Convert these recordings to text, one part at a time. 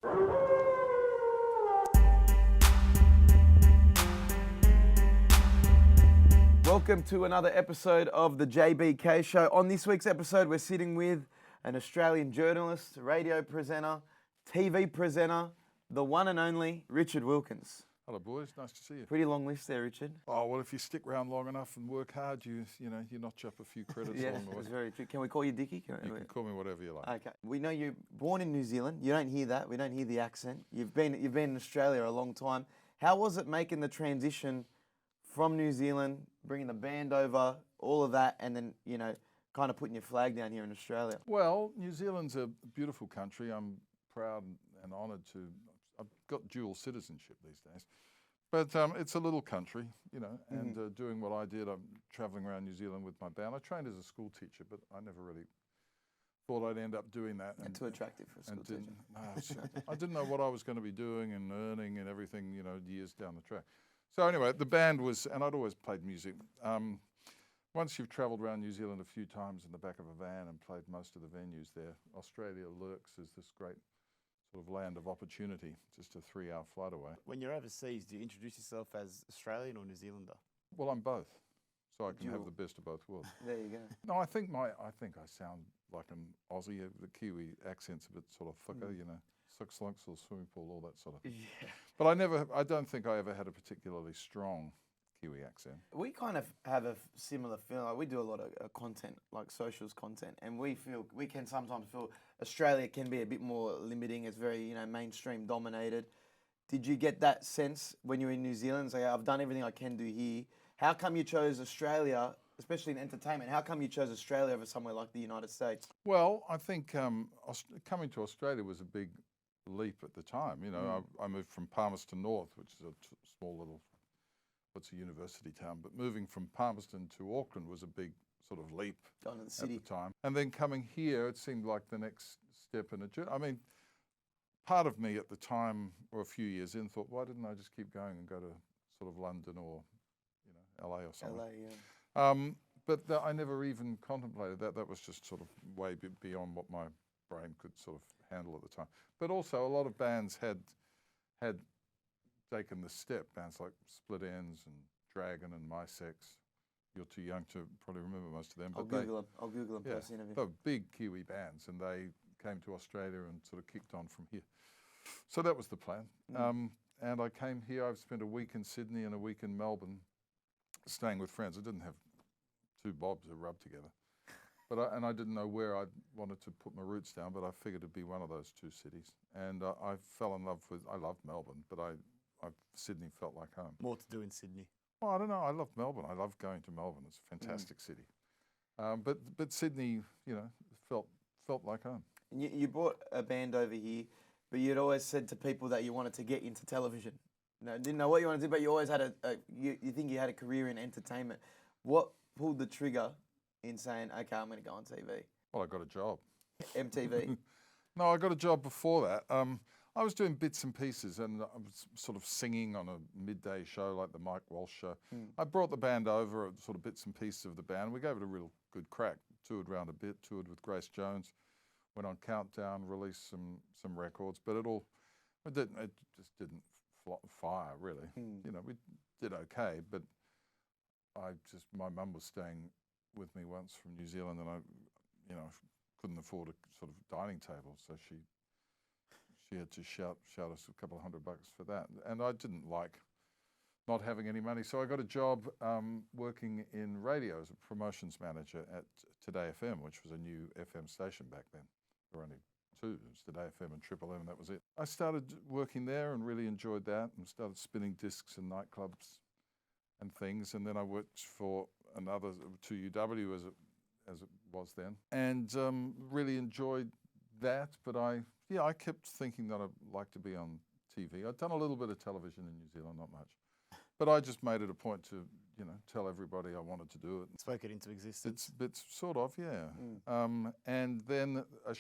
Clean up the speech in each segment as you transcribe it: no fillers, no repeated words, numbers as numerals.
Welcome to another episode of the JBK Show. On this week's episode, we're sitting with an Australian journalist, radio presenter, TV presenter, the one and only Richard Wilkins. Hello, boys. Nice to see you. Pretty long list there, Richard. Oh, well, if you stick around long enough and work hard, you notch up a few credits Yeah, along the way. it's very true. Can we call you Dickie? You can call me whatever you like. Okay. We know you're born in New Zealand. You don't hear that. We don't hear the accent. You've been in Australia a long time. How was it making the transition from New Zealand, bringing the band over, all of that, and then, kind of putting your flag down here in Australia? Well, New Zealand's a beautiful country. I'm proud and honoured to. I've got dual citizenship these days. But it's a little country, and doing what I did, I'm travelling around New Zealand with my band. I trained as a school teacher, but I never really thought I'd end up doing that. And too attractive for a school teacher. I didn't know what I was going to be doing and earning and everything, years down the track. So anyway, the band was, and I'd always played music. Once you've travelled around New Zealand a few times in the back of a van and played most of the venues there, Australia lurks as this great sort of land of opportunity, just a 3-hour flight away. When you're overseas, do you introduce yourself as Australian or New Zealander? Well, I'm both, so I can have the best of both worlds. There you go. No, I think I sound like an Aussie. The Kiwi accent's a bit sort of thicker, six slunks or swimming pool, all that sort of. Yeah. But I don't think I ever had a particularly strong Kiwi accent. We kind of have a similar feeling. Like we do a lot of content, like socials content, and we can sometimes feel Australia can be a bit more limiting. It's very, mainstream dominated. Did you get that sense when you were in New Zealand? Say, I've done everything I can do here. How come you chose Australia, especially in entertainment? How come you chose Australia over somewhere like the United States? Well, I think coming to Australia was a big leap at the time. I moved from Palmerston North, which is a small little, it's a university town, but moving from Palmerston to Auckland was a big sort of leap Going to the city at the time. And then coming here, it seemed like the next step in a journey. I mean, part of me at the time, or a few years in, thought, why didn't I just keep going and go to sort of London or, LA or something? LA, yeah. But I never even contemplated that. That was just sort of way beyond what my brain could sort of handle at the time. But also, a lot of bands had taken the step. Bands like Split Enz and Dragon and My Sex. You're too young to probably remember most of them. I'll Google them yeah, post-interview. they were big Kiwi bands, and they came to Australia and sort of kicked on from here. So that was the plan. And I came here. I've spent a week in Sydney and a week in Melbourne, staying with friends. I didn't have two bobs to rub together. And I didn't know where I wanted to put my roots down, but I figured it'd be one of those two cities. And I fell in love with, I loved Melbourne, but Sydney felt like home. More to do in Sydney. Well, I don't know. I love Melbourne. I love going to Melbourne. It's a fantastic city. But Sydney, felt like home. And you brought a band over here, but you'd always said to people that you wanted to get into television. Didn't know what you wanted to do, but you always had you think you had a career in entertainment. What pulled the trigger in saying, okay, I'm going to go on TV? Well, I got a job. MTV? No, I got a job before that. I was doing bits and pieces, and I was sort of singing on a midday show like the Mike Walsh show. I brought the band over, sort of bits and pieces of the band. We gave it a real good crack. Toured around a bit, toured with Grace Jones, went on Countdown, released some records, but it just didn't fire really. We did okay, but my mum was staying with me once from New Zealand, and I couldn't afford a sort of dining table, so she had to shout us a couple of $100 for that. And I didn't like not having any money. So I got a job working in radio as a promotions manager at Today FM, which was a new FM station back then. There were only two. It was Today FM and Triple M, and that was it. I started working there and really enjoyed that, and started spinning discs in nightclubs and things. And then I worked for another 2UW as it was then, and really enjoyed that. But I kept thinking that I'd like to be on TV. I'd done a little bit of television in New Zealand, not much. But I just made it a point to, tell everybody I wanted to do it. Spoke it into existence. It's sort of, yeah. And then a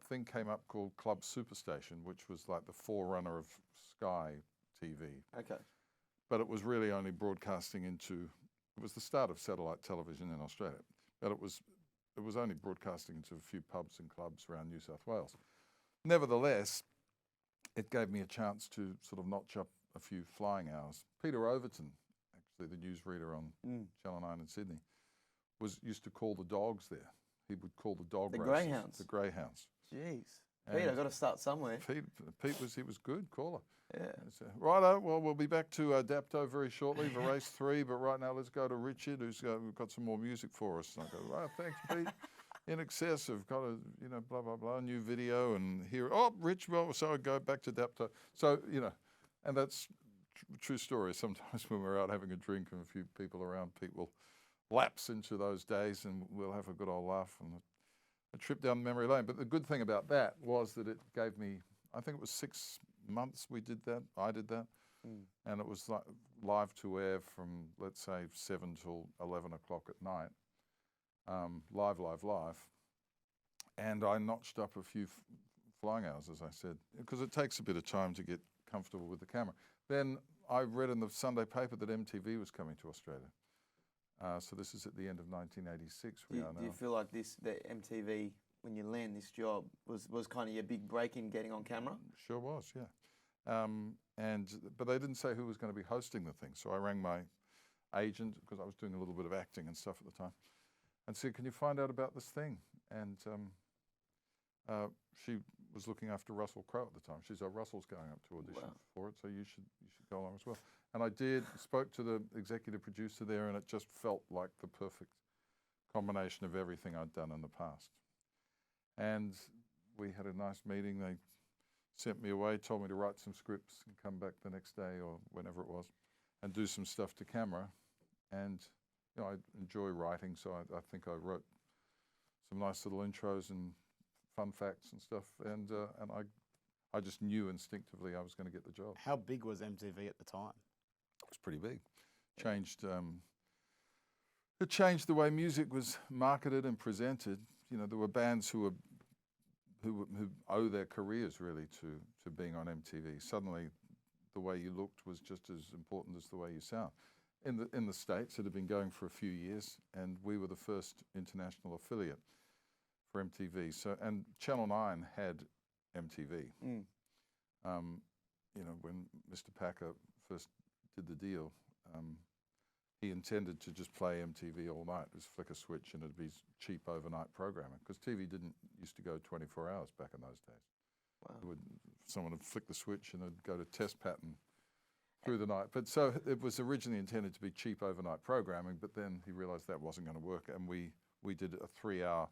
thing came up called Club Superstation, which was like the forerunner of Sky TV. Okay. But it was really only broadcasting it was the start of satellite television in Australia. But it was only broadcasting into a few pubs and clubs around New South Wales. Nevertheless, it gave me a chance to sort of notch up a few flying hours. Peter Overton, actually the newsreader on Channel 9 in Sydney, used to call the dogs there. He would call the dog The races. greyhounds. The greyhounds. Jeez. And Pete, I've got to start somewhere. Pete was good caller. Yeah. Righto, well, we'll be back to Adapto very shortly for race 3, but right now let's go to Richard, who's got some more music for us. And I go, right, thanks, Pete. In excess of got a, blah, blah, blah, new video and here, Rich, well, so I go back to Adapto. So, and that's true story. Sometimes when we're out having a drink and a few people around, Pete will lapse into those days and we'll have a good old laugh and a trip down memory lane. But the good thing about that was that it gave me, I think it was 6 months we did that. I did that. And it was like live to air from, let's say, 7 till 11 o'clock at night. Live. And I notched up a few flying hours, as I said, because it takes a bit of time to get comfortable with the camera. Then I read in the Sunday paper that MTV was coming to Australia. So this is at the end of 1986. Do you feel like the MTV, when you land this job, was kind of your big break in getting on camera? Sure was, yeah. But they didn't say who was going to be hosting the thing. So I rang my agent, because I was doing a little bit of acting and stuff at the time, and said, can you find out about this thing? And she was looking after Russell Crowe at the time. She said, Russell's going up to audition for it, so you should go along as well. And I did, spoke to the executive producer there, and it just felt like the perfect combination of everything I'd done in the past. And we had a nice meeting. They sent me away, told me to write some scripts and come back the next day or whenever it was and do some stuff to camera. And I enjoy writing, so I think I wrote some nice little intros and fun facts and stuff. And I just knew instinctively I was going to get the job. How big was MTV at the time? It was pretty big. It changed the way music was marketed and presented. There were bands who owe their careers really to being on MTV. Suddenly, the way you looked was just as important as the way you sound. In the States, it had been going for a few years, and we were the first international affiliate for MTV. So, and Channel 9 had MTV. When Mr. Packer first did the deal, he intended to just play MTV all night. It was flick a switch and it'd be cheap overnight programming, because TV didn't used to go 24 hours back in those days. Wow. Someone would flick the switch and it'd go to test pattern through the night. But so it was originally intended to be cheap overnight programming, but then he realized that wasn't going to work, and we did a 3-hour,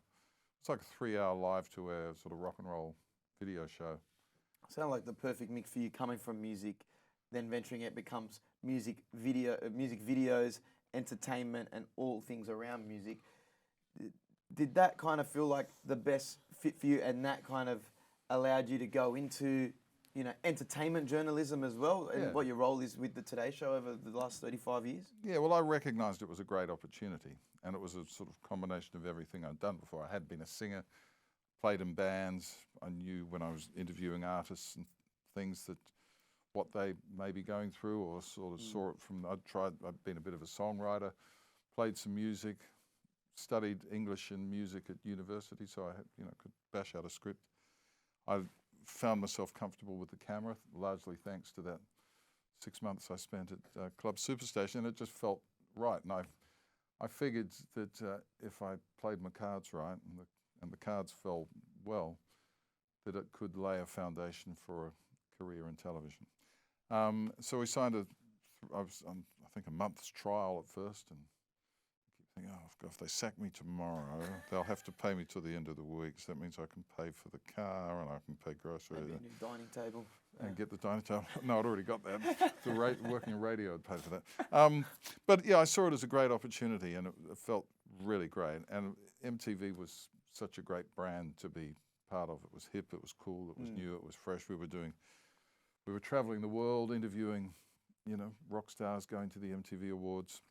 it's like a 3-hour live to air sort of rock and roll video show. Sound like the perfect mix for you, coming from music, then venturing it becomes music videos, entertainment, and all things around music. Did that kind of feel like the best fit for you, and that kind of allowed you to go into entertainment journalism as well, and what your role is with the Today Show over the last 35 years? Yeah, well, I recognised it was a great opportunity, and it was a sort of combination of everything I'd done before. I had been a singer, played in bands. I knew when I was interviewing artists and things that what they may be going through, or sort of saw it from, I'd been a bit of a songwriter, played some music, studied English and music at university, so I had, could bash out a script. I found myself comfortable with the camera, largely thanks to that 6 months I spent at Club Superstation, and it just felt right. And I figured that if I played my cards right and the cards fell well, that it could lay a foundation for a career in television. So we signed I think a month's trial at first, and I keep thinking, if they sack me tomorrow, they'll have to pay me till the end of the week. So that means I can pay for the car and I can pay groceries. Maybe a new dining table. And get the dining table. No, I'd already got that. Working in radio had paid for that. But yeah, I saw it as a great opportunity, and it felt really great. And MTV was such a great brand to be part of. It was hip, it was cool, it was new, it was fresh. We were traveling the world, interviewing, rock stars, going to the MTV Awards,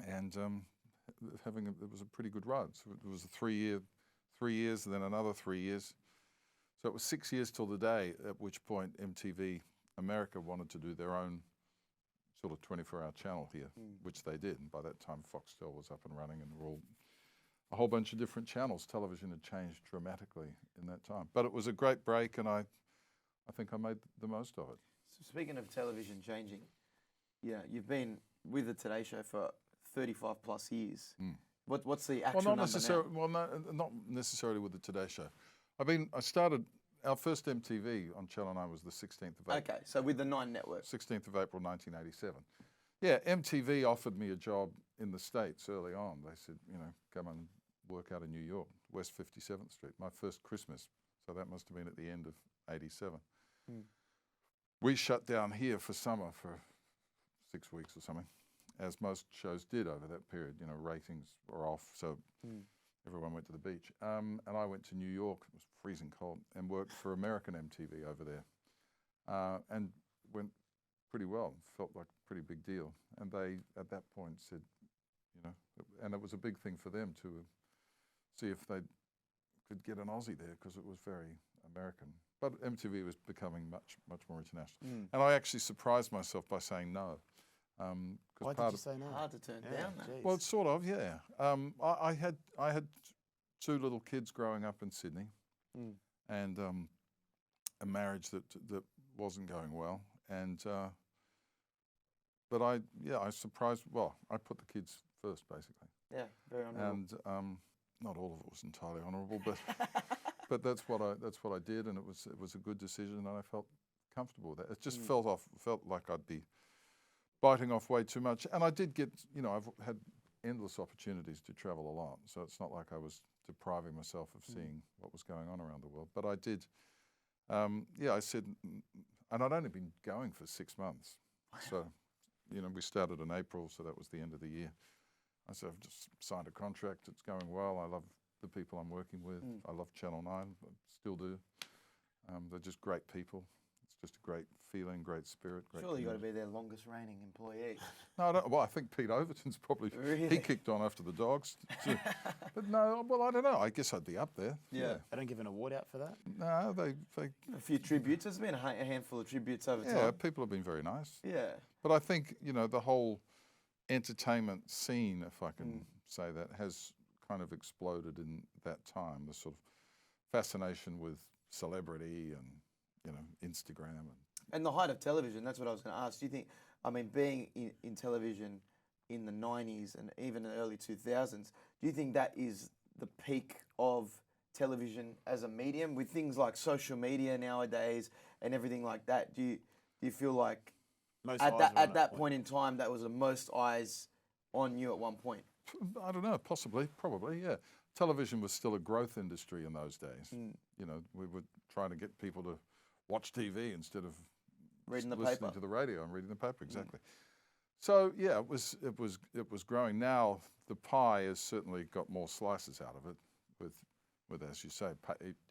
and it was a pretty good run. So it was a 3 years, and then another 3 years. So it was 6 years till the day at which point MTV America wanted to do their own sort of 24-hour channel here, which they did. And by that time, Foxtel was up and running, and were all a whole bunch of different channels. Television had changed dramatically in that time. But it was a great break, and I I think I made the most of it. So speaking of television changing, you've been with the Today Show for 35 plus years. What's the actual Well, number now? not necessarily with the Today Show. I started, our first MTV on Channel 9 was the 16th of April. Okay, so with the 9 network. 16th of April, 1987. Yeah, MTV offered me a job in the States early on. They said, come and work out in New York, West 57th Street, my first Christmas. So that must have been at the end of 87. We shut down here for summer for 6 weeks or something, as most shows did over that period. Ratings were off, so everyone went to the beach. And I went to New York, it was freezing cold, and worked for American MTV over there. And went pretty well, felt like a pretty big deal. And they, at that point, said, and it was a big thing for them to see if they could get an Aussie there, because it was very American. But MTV was becoming much, much more international. And I actually surprised myself by saying no. Why did you say no? Hard to turn down. Though. Well, it's sort of, yeah. I had 2 little kids growing up in Sydney, and a marriage that wasn't going well. And but I surprised. Well, I put the kids first, basically. Yeah, very honourable. And not all of it was entirely honourable, but but that's what I did, and it was a good decision, and I felt comfortable with that. It just felt like I'd be biting off way too much, and I did get, I've had endless opportunities to travel a lot, so it's not like I was depriving myself of seeing what was going on around the world. But I did, I said, and I'd only been going for 6 months, so we started in April, so that was the end of the year. I said, I've just signed a contract, it's going well, I love the people I'm working with, I love Channel 9, I still do. They're just great people. It's just a great feeling, great spirit. Great Surely you've got to be their longest reigning employee. No, I don't. Well, I think Pete Overton's probably, Really? he kicked on after the dogs. But no, well, I don't know. I guess I'd be up there. Yeah. They don't give an award out for that? No, they A few tributes. There's been a handful of tributes over yeah, time. people have been very nice. Yeah. But I think, the whole entertainment scene, if I can say that, has kind of exploded in that time. The sort of fascination with celebrity and, Instagram. And the height of television, that's what I was going to ask. Do you think, being in television in the 90s and even the early 2000s, do you think that is the peak of television as a medium with things like social media nowadays and everything like that? Do you feel like Most at eyes are on that point in time, that was the most eyes on you at one point? I don't know, possibly, probably, yeah. Television was still a growth industry in those days. We were trying to get people to watch TV instead of Reading the listening paper. to the radio and reading the paper, exactly. So yeah, it was growing. Now the pie has certainly got more slices out of it with as you say,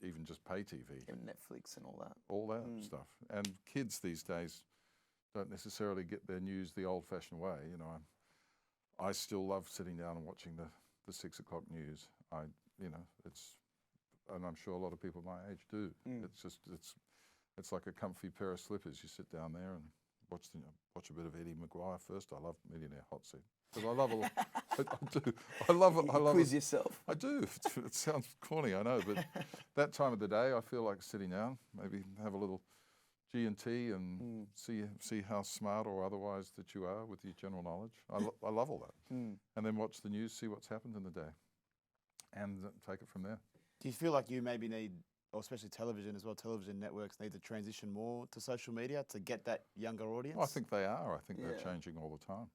even just pay TV, And Netflix and all that. all that stuff. And kids these days don't necessarily get their news the old-fashioned way. I still love sitting down and watching the 6 o'clock news. And I'm sure a lot of people my age do. It's like a comfy pair of slippers. You sit down there and watch a bit of Eddie Maguire first. I love Millionaire Hot Seat because I love a lot. I do. I love it. I love Quiz it. yourself. I do. It sounds corny, I know, but that time of the day, I feel like sitting down, maybe have a little G&T and see how smart or otherwise that you are with your general knowledge. I love all that. And then watch the news, see what's happened in the day, and take it from there. Do you feel like you maybe need, or especially television as well, television networks need to transition more to social media to get that younger audience? I think they are. I think they're changing all the time.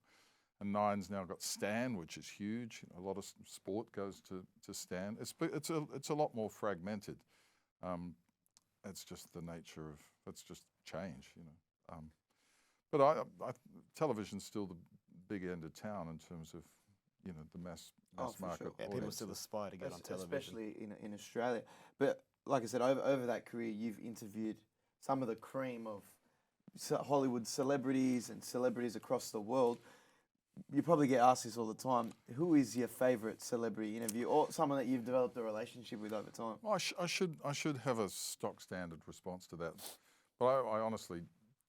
And Nine's now got Stan, which is huge. A lot of sport goes to Stan. It's a lot more fragmented. It's just the nature of, it's just change, But television's still the big end of town in terms of, the mass market. sure. Yeah, people audience. still aspire to get on television. Especially in Australia. But like I said, over that career, you've interviewed some of the cream of Hollywood celebrities and celebrities across the world. You probably get asked this all the time. Who is your favourite celebrity interview, or someone that you've developed a relationship with over time? Well, I should have a stock standard response to that, but I honestly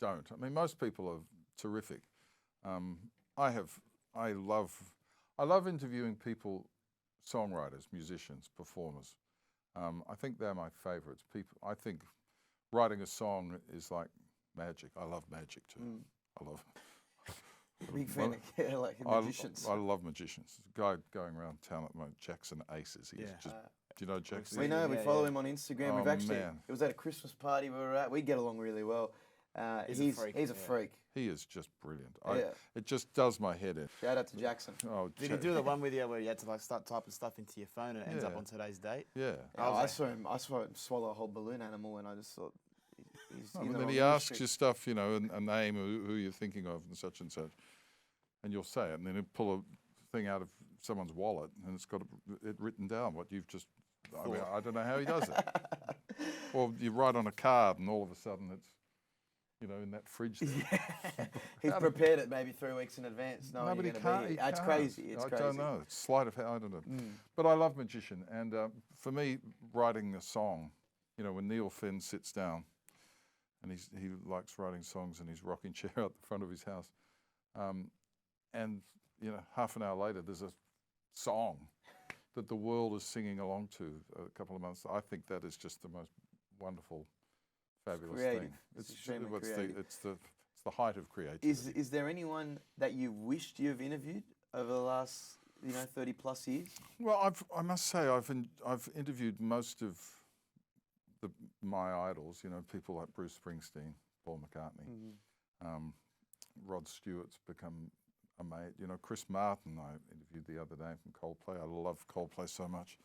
don't. Most people are terrific. I love interviewing people, songwriters, musicians, performers. I think they're my favourites. I think writing a song is like magic. I love magic too. I love. Big fan of like magicians. I love magicians. There's a guy going around town at the moment, Jackson Aces. He's just. Do you know Jackson? We know. We Yeah, follow yeah. him on Instagram. Oh, We've actually. man. It was at a Christmas party we were at. We get along really well. He's a freak, He's a yeah. freak. He is just brilliant. Yeah. It just does my head in. Shout out to Jackson. Oh, Did he do the one with you where you had to like start typing stuff into your phone and it ends up on today's date? Yeah. Oh, I saw him swallow a whole balloon animal, and I just thought. He's And in the then wrong he asks industry. you stuff, you know, a name, who you're thinking of, and such, and you'll say it, and then he'll pull a thing out of someone's wallet, and it's got it written down what you've just. I mean, I don't know how he does it. Or you write on a card, and all of a sudden it's, you know, in that fridge. There. He's prepared it maybe 3 weeks in advance. No, Nobody you're can't. gonna be he here. It's can't. crazy. It's I crazy. don't know. It's sleight of hand. I don't know. But I love magician, and for me, writing a song, you know, when Neil Finn sits down, and he likes writing songs in his rocking chair at the front of his house, and you know, half an hour later, there's a song that the world is singing along to a couple of months. I think that is just the most wonderful, fabulous creative. thing. It's extremely it's creative. it's the height of creativity. Is there anyone that you wished you've interviewed over the last 30 plus years? Well, I must say I've interviewed most of my idols. You know, people like Bruce Springsteen, Paul McCartney, Rod Stewart's become a mate. You know, Chris Martin I interviewed the other day from Coldplay. I love Coldplay so much.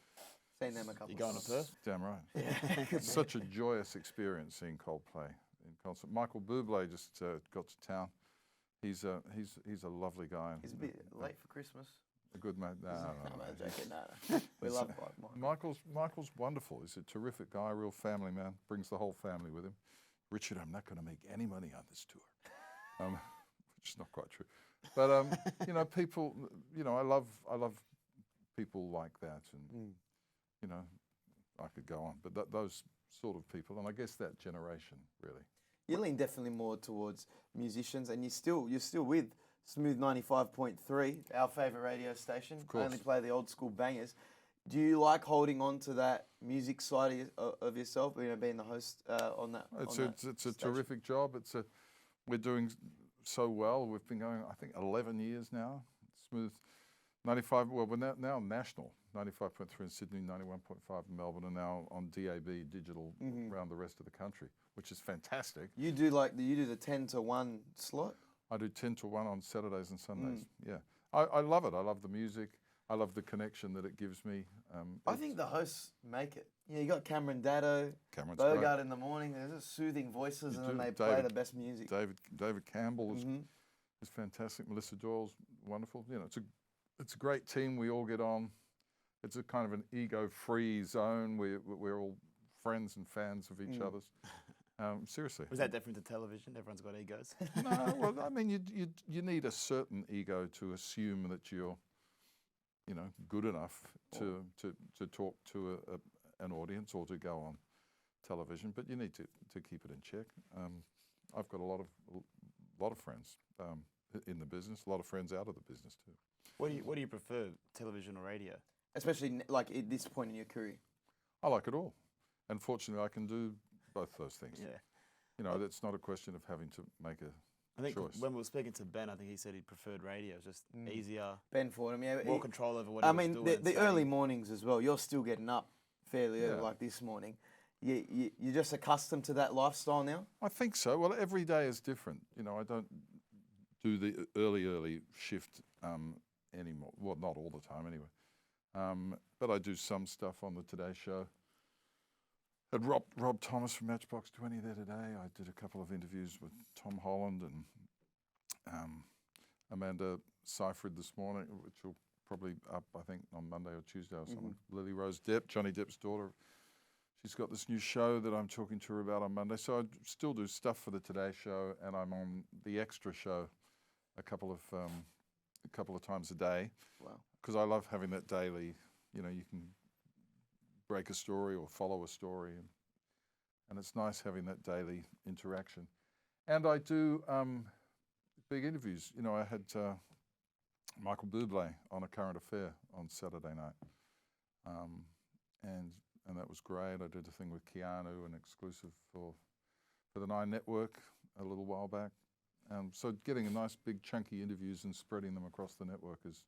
Seen them a couple. You going to Perth? Damn right. Yeah. It's such a joyous experience seeing Coldplay in concert. Michael Bublé just got to town. He's a lovely guy. He's a bit late for Christmas. A good mate. No, I'm joking. No. We love Michael. Michael's wonderful. He's a terrific guy, real family man. Brings the whole family with him. Richard, I'm not going to make any money on this tour, which is not quite true. But you know, people. You know, I love people like that, and you know, I could go on, but those sort of people, and I guess that generation really. You lean definitely more towards musicians, and you're still with Smooth 95.3, our favourite radio station. Of course. Only play the old school bangers. Do you like holding on to that music side of yourself? You know, being the host on that. It's on a that station? terrific job. We're doing so well. We've been going, I think, 11 years now. Smooth 95. Well, we're now national. 95.3 in Sydney, 91.5 in Melbourne, and now on DAB digital around the rest of the country, which is fantastic. You do the 10 to 1 slot? I do 10 to 1 on Saturdays and Sundays. Yeah, I love it. I love the music. I love the connection that it gives me. I think the hosts make it. You got Cameron Daddo, Cameron's Bogart in the morning. There's just soothing voices, and then they play the best music. David Campbell is fantastic. Melissa Doyle's wonderful. You know, it's a great team. We all get on. It's a kind of an ego-free zone. We're all friends and fans of each other's. Seriously. Was that different to television? Everyone's got egos. No, well, I mean, you need a certain ego to assume that you're, you know, good enough to talk to an audience or to go on television, but you need to keep it in check. I've got a lot of friends in the business, a lot of friends out of the business too. What do you prefer, television or radio? Especially like at this point in your career. I like it all, and fortunately, I can do both those things. Yeah. You know, it's not a question of having to make a I think choice. when we were speaking to Ben, I think he said he preferred radio. It's just easier, Ben Fordham, yeah. more control over what he was doing. the early mornings as well. You're still getting up fairly early, like this morning. You're just accustomed to that lifestyle now? I think so. Well, every day is different. You know, I don't do the early shift anymore. Well, not all the time anyway. But I do some stuff on the Today Show. Had Rob Thomas from Matchbox 20 there today. I did a couple of interviews with Tom Holland and Amanda Seyfried this morning, which will probably up, I think, on Monday or Tuesday or something. Lily Rose Depp, Johnny Depp's daughter. She's got this new show that I'm talking to her about on Monday. So I still do stuff for the Today Show, and I'm on the Extra Show a couple of times a day. Wow. Because I love having that daily, you know, you can break a story or follow a story, and it's nice having that daily interaction. And I do big interviews. You know, I had Michael Bublé on A Current Affair on Saturday night, and that was great. I did a thing with Keanu, an exclusive for for the Nine Network a little while back. So getting a nice big chunky interviews and spreading them across the network is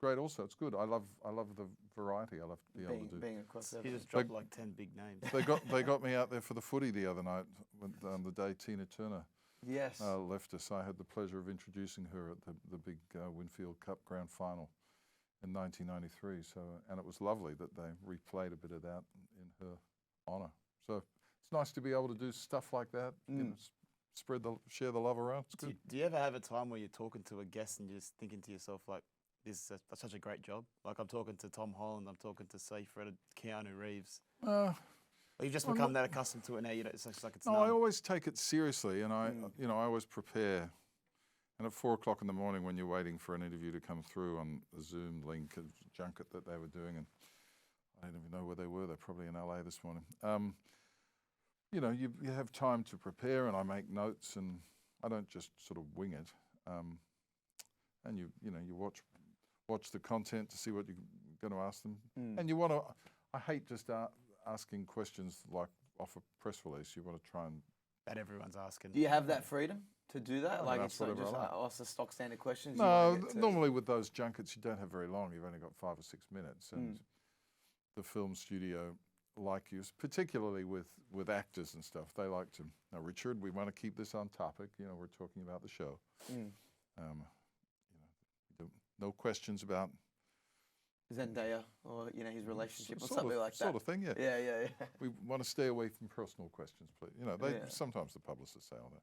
great. Also, it's good. I love the variety. I love to be able to do. Being across You everything. just dropped like 10 big names. They got me out there for the footy the other night, when, the day Tina Turner Yes. left us. I had the pleasure of introducing her at the big Winfield Cup Grand Final in 1993. So, and it was lovely that they replayed a bit of that in her honour. So it's nice to be able to do stuff like that. You know, share the love around. It's good. Do you ever have a time where you're talking to a guest and you're just thinking to yourself, like, this is such a great job? Like, I'm talking to Tom Holland, I'm talking to, say, Keanu Reeves. Or you've just become that accustomed to it now, you know, it's like it's No, numb. I always take it seriously, and I always prepare. And at 4 o'clock in the morning, when you're waiting for an interview to come through on a Zoom link, a junket that they were doing, and I don't even know where they were. They're probably in LA this morning. You know, you have time to prepare, and I make notes, and I don't just sort of wing it. And you watch the content to see what you're going to ask them, and you want to. I hate just asking questions like off a press release. You want to try and. That everyone's asking. Do you have that freedom to do that? I Like, can it's ask not whatever just I like. ask the stock standard questions? You No, wanna get to- normally with those junkets, you don't have very long. You've only got 5 or 6 minutes, and the film studio like you, particularly with actors and stuff. They like to. Now, Richard, we want to keep this on topic. You know, we're talking about the show. No questions about Zendaya or his relationship or sort something of, like that. sort of thing. Yeah. Yeah. We want to stay away from personal questions, please. You know, sometimes the publicists say all that.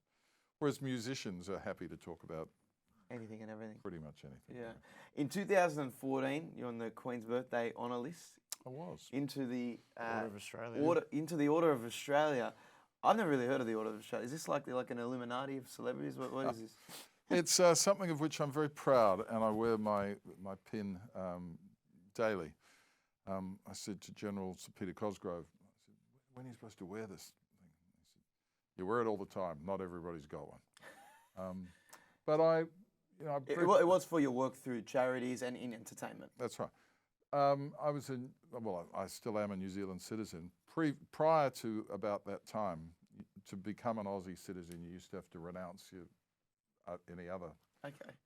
Whereas musicians are happy to talk about Anything and everything. pretty much anything. Yeah. In 2014, you're on the Queen's Birthday Honour list. I was. Into the Order of Australia. Order of Australia. I've never really heard of the Order of Australia. Is this like an Illuminati of celebrities? What is this? It's something of which I'm very proud, and I wear my pin daily. I said to General Sir Peter Cosgrove, I said, when are you supposed to wear this thing? He said, you wear it all the time. Not everybody's got one. But It was for your work through charities and in entertainment. That's right. I still am a New Zealand citizen. Prior to about that time, to become an Aussie citizen, you used to have to renounce your any other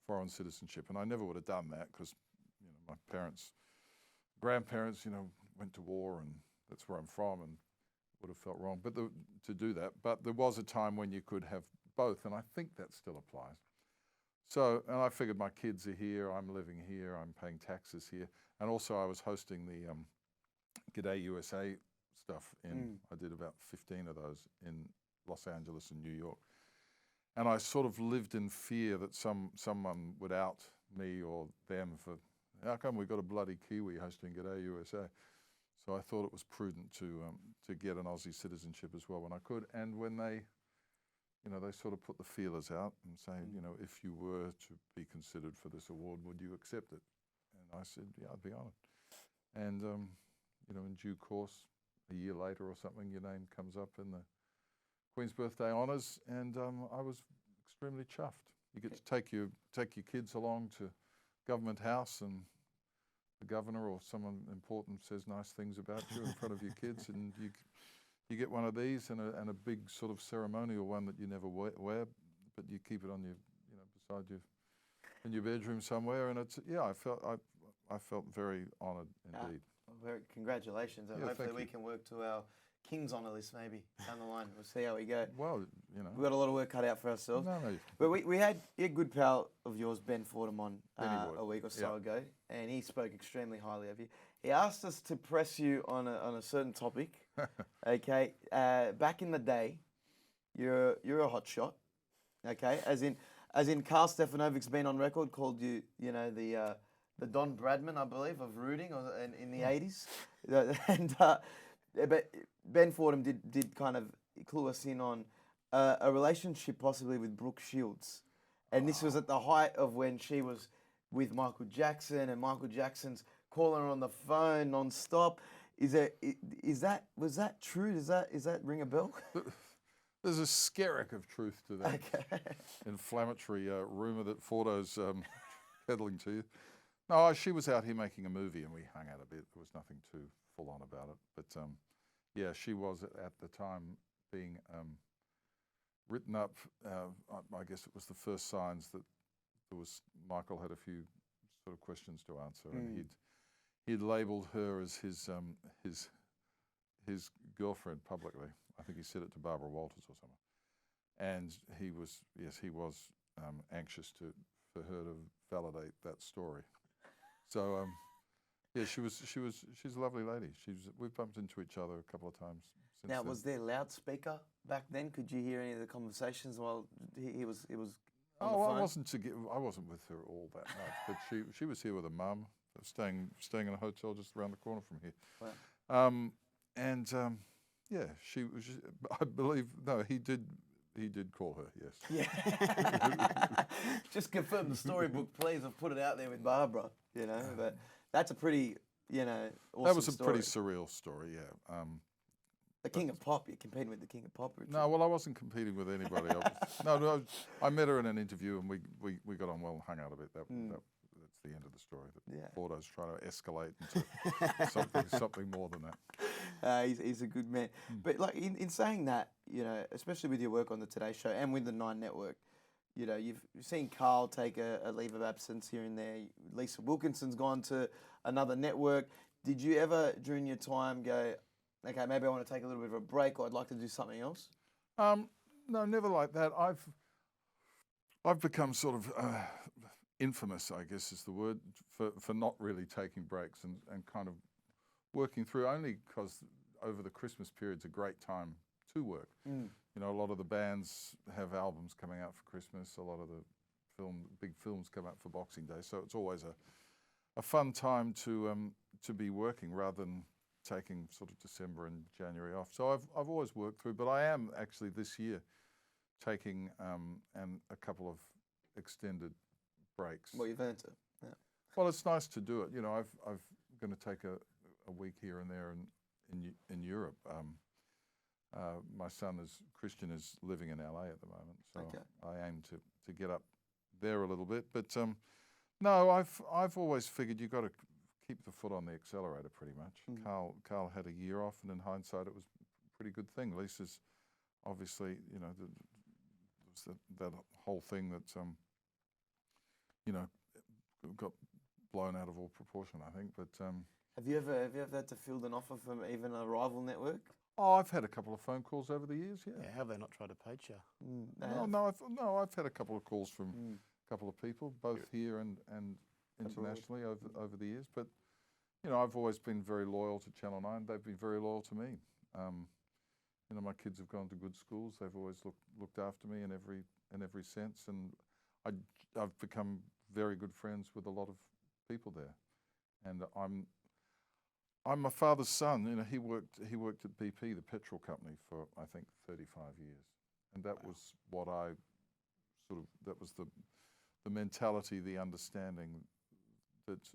foreign citizenship, and I never would have done that because my grandparents, went to war, and that's where I'm from, and would have felt wrong. But to do that, but there was a time when you could have both, and I think that still applies. So, and I figured my kids are here, I'm living here, I'm paying taxes here, and also I was hosting the G'day USA stuff I did about 15 of those in Los Angeles and New York. And I sort of lived in fear that someone would out me or them for, how come we got a bloody Kiwi hosting G'day USA? So I thought it was prudent to get an Aussie citizenship as well when I could. And when they sort of put the feelers out and say, if you were to be considered for this award, would you accept it? And I said, yeah, I'd be honoured. And, in due course, a year later or something, your name comes up in the Queen's Birthday Honours, and I was extremely chuffed. You get to take your kids along to Government House, and the governor or someone important says nice things about you in front of your kids, and you get one of these and a big sort of ceremonial one that you never wear, but you keep it on your beside you in your bedroom somewhere, and I felt very honoured indeed. Congratulations. Yeah, hopefully we can work to our King's Honour list maybe down the line. We'll see how we go. Well, We've got a lot of work cut out for ourselves. No. But we had a good pal of yours, Ben Fordham, on a week or so ago, and he spoke extremely highly of you. He asked us to press you on a certain topic. Okay, back in the day, you're a hot shot. Okay, as in Carl Stefanovic's been on record, called you the Don Bradman, I believe, of rooting in the 80s. And but Ben Fordham did kind of clue us in on a relationship possibly with Brooke Shields. And this was at the height of when she was with Michael Jackson, and Michael Jackson's calling her on the phone non-stop. Was that true? Does that ring a bell? There's a skerrick of truth to that inflammatory rumour that Fordo's peddling to you. No, she was out here making a movie, and we hung out a bit. There was nothing too full on about it. But she was at the time being written up. I guess it was the first signs that Michael had a few sort of questions to answer, and he'd labelled her as his girlfriend publicly. I think he said it to Barbara Walters or someone, and he was anxious for her to validate that story. So yeah, she's a lovely lady. We've bumped into each other a couple of times since Now, then. was there loudspeaker back then? Could you hear any of the conversations while he was on the phone? I wasn't with her all that much, but she was here with her mum, staying in a hotel just around the corner from here. Wow. Yeah, she was. I believe he did call her. Yes. Yeah. Just confirm the storybook, please. I've put it out there with Barbara. But that's a pretty awesome that was a story. pretty surreal story. Yeah. The King of Pop. You're competing with the King of Pop, Richard. No, well, I wasn't competing with anybody. I met her in an interview, and we got on well and hung out a bit. That's the end of the story. Fordo's trying to escalate into something more than that. He's a good man. But like in saying that, especially with your work on the Today Show and with the Nine Network, you've seen Carl take a leave of absence here and there. Lisa Wilkinson's gone to another network. Did you ever, during your time, go, okay, maybe I want to take a little bit of a break, or I'd like to do something else? No, never like that. I've become sort of infamous, I guess is the word, for not really taking breaks and kind of working through, only because over the Christmas period's a great time to work. A lot of the bands have albums coming out for Christmas. A lot of the big films come out for Boxing Day. So it's always a fun time to be working rather than taking sort of December and January off. So I've always worked through, but I am actually this year taking and a couple of extended breaks. Well, you've earned it. Yeah. Well, it's nice to do it. I've going to take a week here and there in Europe. My son Christian is living in LA at the moment, so I aim to get up there a little bit. But no, I've always figured you've got to keep the foot on the accelerator pretty much. Carl had a year off, and in hindsight, it was a pretty good thing. Lisa's obviously, that whole thing that got blown out of all proportion, I think. But have you ever had to field an offer from even a rival network? Oh, I've had a couple of phone calls over the years. Yeah. Have they not tried to poach you? No, I've had a couple of calls from a couple of people, both here and internationally over the years. But I've always been very loyal to Channel 9. They've been very loyal to me. My kids have gone to good schools. They've always looked after me in every sense, and I've become very good friends with a lot of people there. And I'm my father's son. He worked at BP, the petrol company, for I think 35 years, and that was what that was the mentality, the understanding that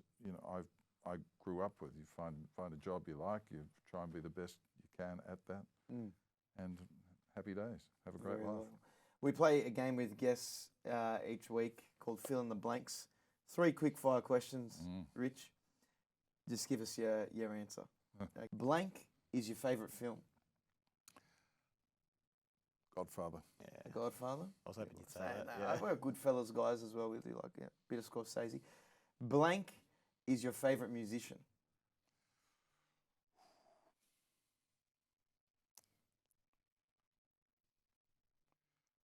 I grew up with. You find a job you like, you try and be the best you can at that, and happy days. Have a great life. We play a game with guests each week called Fill in the Blanks. 3 quick fire questions, Rich. Just give us your answer. Blank is your favourite film? Godfather. Yeah. Godfather? I was hoping you'd say that. Yeah. We're Goodfellas guys as well. We do like a bit of Scorsese. Blank is your favourite musician?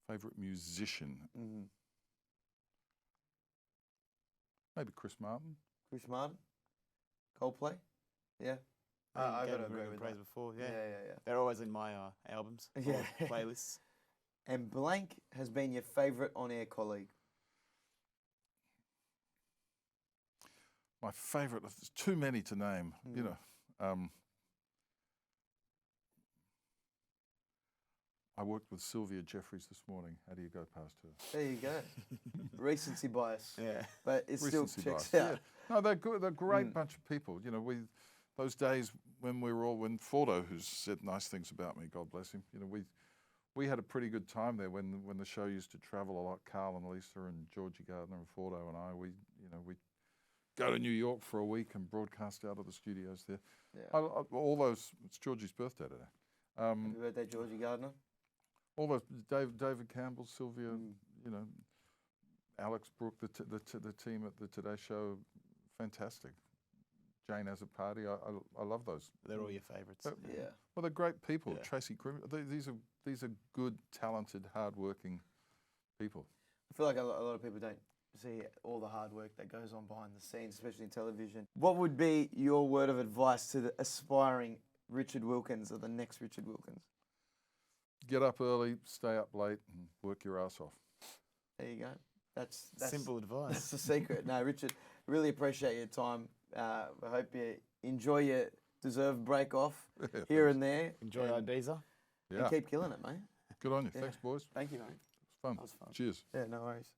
Favourite musician? Maybe Chris Martin. Chris Martin? Coldplay? Yeah. I got to agree with praise before. Yeah. They're always in my albums, playlists. And blank has been your favourite on-air colleague? My favourite, there's too many to name, I worked with Sylvia Jeffries this morning. How do you go past her? There you go. Recency bias. Yeah. But it still checks out. Yeah. No, they're good. They're a great bunch of people. Those days when Fordo, who's said nice things about me, God bless him, we had a pretty good time there when the show used to travel a lot. Carl and Lisa and Georgie Gardner and Fordo and I, we go to New York for a week and broadcast out of the studios there. Yeah. It's Georgie's birthday today. Happy birthday, Georgie Gardner. all the David Campbell, Sylvia, you know, Alex, Brooke, the team at the Today Show, fantastic. Jane Has a Party, I love those. They're all your favourites. Yeah. Well, they're great people. Yeah. Tracy Grim, these are good, talented, hard-working people. I feel like a lot of people don't see all the hard work that goes on behind the scenes, especially in television. What would be your word of advice to the aspiring Richard Wilkins or the next Richard Wilkins? Get up early, stay up late, and work your ass off. There you go. That's Simple advice. That's the secret. No, Richard, really appreciate your time. I hope you enjoy your deserved break off here and there. Enjoy Ibiza. Yeah. And keep killing it, mate. Good on you. Yeah. Thanks, boys. Thank you, mate. It was fun. That was fun. Cheers. Yeah, no worries.